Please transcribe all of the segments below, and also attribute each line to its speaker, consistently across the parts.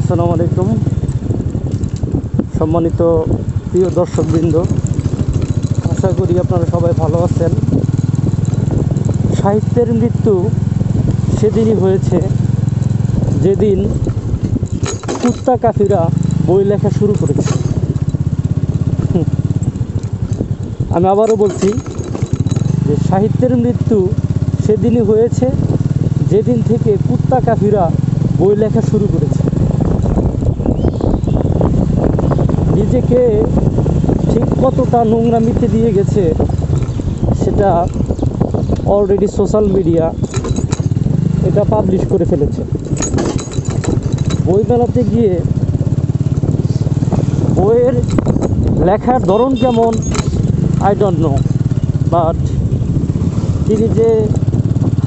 Speaker 1: আসসালামু আলাইকুম সম্মানিত প্রিয় দর্শকবৃন্দ, আশা করি আপনারা সবাই ভালো আছেন। সাহিত্যের মৃত্যু সেদিনই হয়েছে যেদিন কুত্তা কাফিরা বই লেখা শুরু করেছে। আমি আবারও বলছি যে সাহিত্যের মৃত্যু সেদিনই হয়েছে যেদিন থেকে কুত্তা কাফিরা বই লেখা শুরু করেছে। নিজেকে ঠিক কতটা নোংরামিতে দিয়ে গেছে সেটা অলরেডি সোশ্যাল মিডিয়া এটা পাবলিশ করে ফেলেছে। বই মেলাতে গিয়ে বইয়ের লেখার ধরন কেমন আই ডোন্ট নো, বাট তিনি যে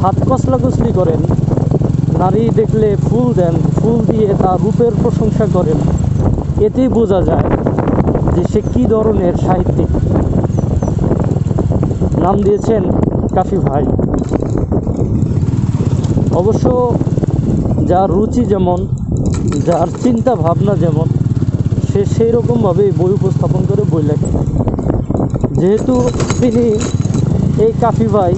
Speaker 1: হাত কসলাকসলি করেন, নারী দেখলে ফুল দেন, ফুল দিয়ে তার রূপের প্রশংসা করেন, এতেই বোঝা যায় যে সে কী ধরনের সাহিত্যিক। নাম দিয়েছেন কাফি ভাই। অবশ্য যার রুচি যেমন, যার চিন্তা ভাবনা যেমন, সে সেই রকমভাবেই বই উপস্থাপন করে বই লেখে। যেহেতু তিনি এই কাফি ভাই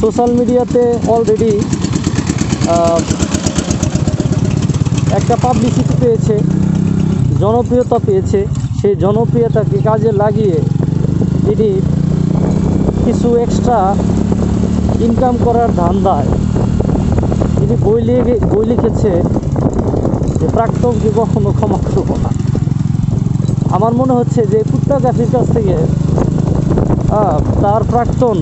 Speaker 1: সোশ্যাল মিডিয়াতে অলরেডি একটা পাবলিসিটি পেয়েছে, জনপ্রিয়তা পেয়েছে, সেই জনপ্রিয়তাকে কাজে লাগিয়ে তিনি কিছু এক্সট্রা ইনকাম করার ধান্দায় তিনি বই লিখেছে যে প্রাক্তনকে কখনো ক্ষমা করব না। আমার মনে হচ্ছে যে কুত্তা কাফির কাছ থেকে তার প্রাক্তন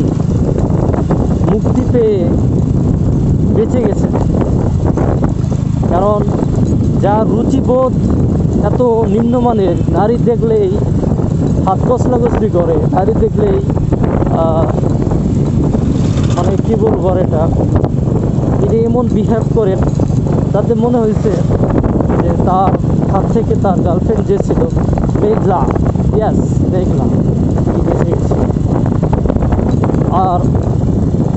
Speaker 1: মুক্তি পেয়ে বেঁচে গেছে, কারণ যার রুচিবোধ এত নিম্নমানের, নারী দেখলেই হাত কসলাকসলি করে, নারী দেখলেই মানে কী বলবো আর, এটা তিনি এমন বিহেভ করেন তাতে মনে হয়েছে যে তার হাত থেকে তার গার্লফ্রেন্ড যে ছিল মেঘলা, ইয়াস মেঘলা, আর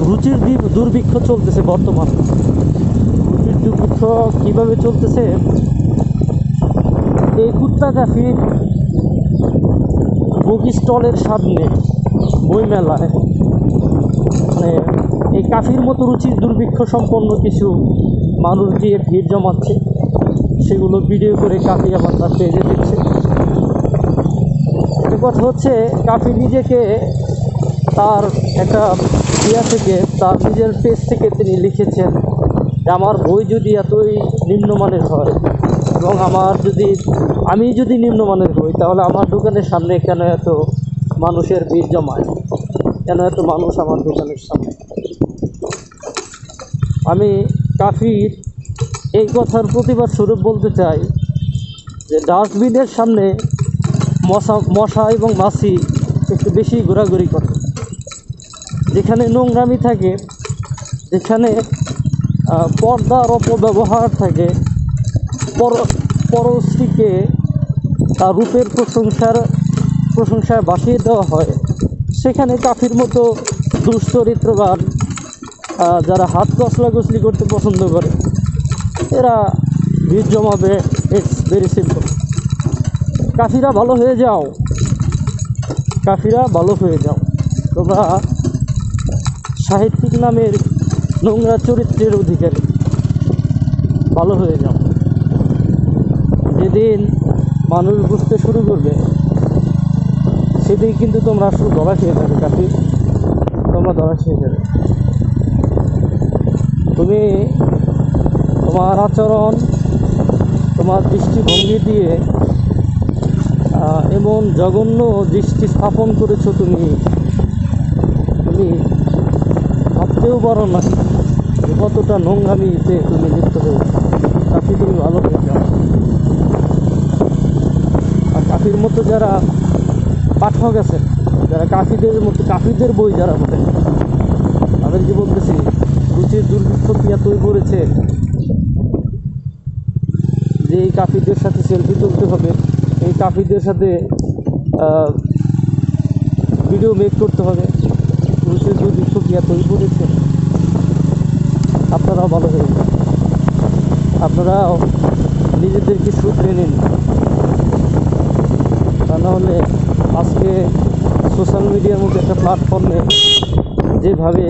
Speaker 1: রুচির দুর্ভিক্ষ চলতেছে বর্তমানে। রুচির দুর্ভিক্ষ কীভাবে চলতেছে, এই কুত্তা কাফির বুক স্টলের সামনে বই মেলায় মানে এই কাফির মতো রুচির দুর্ভিক্ষ সম্পন্ন কিছু মানুষ দিয়ে ভিড় জমাচ্ছে, সেগুলো ভিডিও করে কাফি আবার তার পেজে দিচ্ছে। একটা কথা হচ্ছে, কাফি নিজেকে তার একটা থেকে, তার নিজের পেজ থেকে তিনি লিখেছেন যে আমার বই যদি এতই নিম্নমানের হয় এবং আমি যদি নিম্নমানের হই, তাহলে আমার দোকানের সামনে কেন এত মানুষের ভিড় জমায়, কেন এত মানুষ আমার দোকানের সামনে। আমি কাফির এই কথার প্রতিবাদ স্বরূপ বলতে চাই যে ডাস্টবিনের সামনে মশা এবং মাছি একটু বেশি ঘোরাঘুরি করে। যেখানে নোংরামি থাকে, যেখানে পর্দার অপব্যবহার থাকে, পরশ্রীকে তার রূপের প্রশংসায় বাসিয়ে দেওয়া হয়, সেখানে কাফির মতো দুশ্চরিত্রবান যারা হাত কসলাকসলি করতে পছন্দ করে, এরা ভিড় জমাবে। It's very simple. কাফিরা ভালো হয়ে যাও, কাফিরা ভালো হয়ে যাও। তোমরা সাহিত্যিক নামের নোংরা চরিত্রের অধিকারী, ভালো হয়ে যাও। যেদিন মানুষ বুঝতে শুরু করবে সেদিন কিন্তু তোমরা আসলে ধরা খেয়ে যাবে। কাফি, তোমরা ধরা খেয়ে যাবে। তুমি তোমার আচরণ, তোমার দৃষ্টিভঙ্গি দিয়ে এমন জঘন্য দৃষ্টি স্থাপন করেছো, তুমি ভাবতেও পারো না যে কতটা নোংরামিতে তুমি লিপ্ত হয়েছো। কাফি, তুমি ভালো হয়ে যাও। আর কাফির মতো যারা পাঠক আছে, যারা কাফিরদের বই যারা পড়ে, তাদেরকে বলতেছি, রুচির দুর্ভিক্ষ কি এতই পড়েছে যে এই কাফিরদের সাথে সেলফি তুলতে হবে, এই কাফিরদের সাথে ভিডিও মেক করতে হবে। রুচির দুর্ভিক্ষ কি এতই পড়েছে, আপনারাও ভালো হয়ে যান। আপনারাও নিজেদেরকে শুধরে নিন, তা নাহলে আজকে সোশ্যাল মিডিয়ার মধ্যে একটা প্ল্যাটফর্মে যেভাবে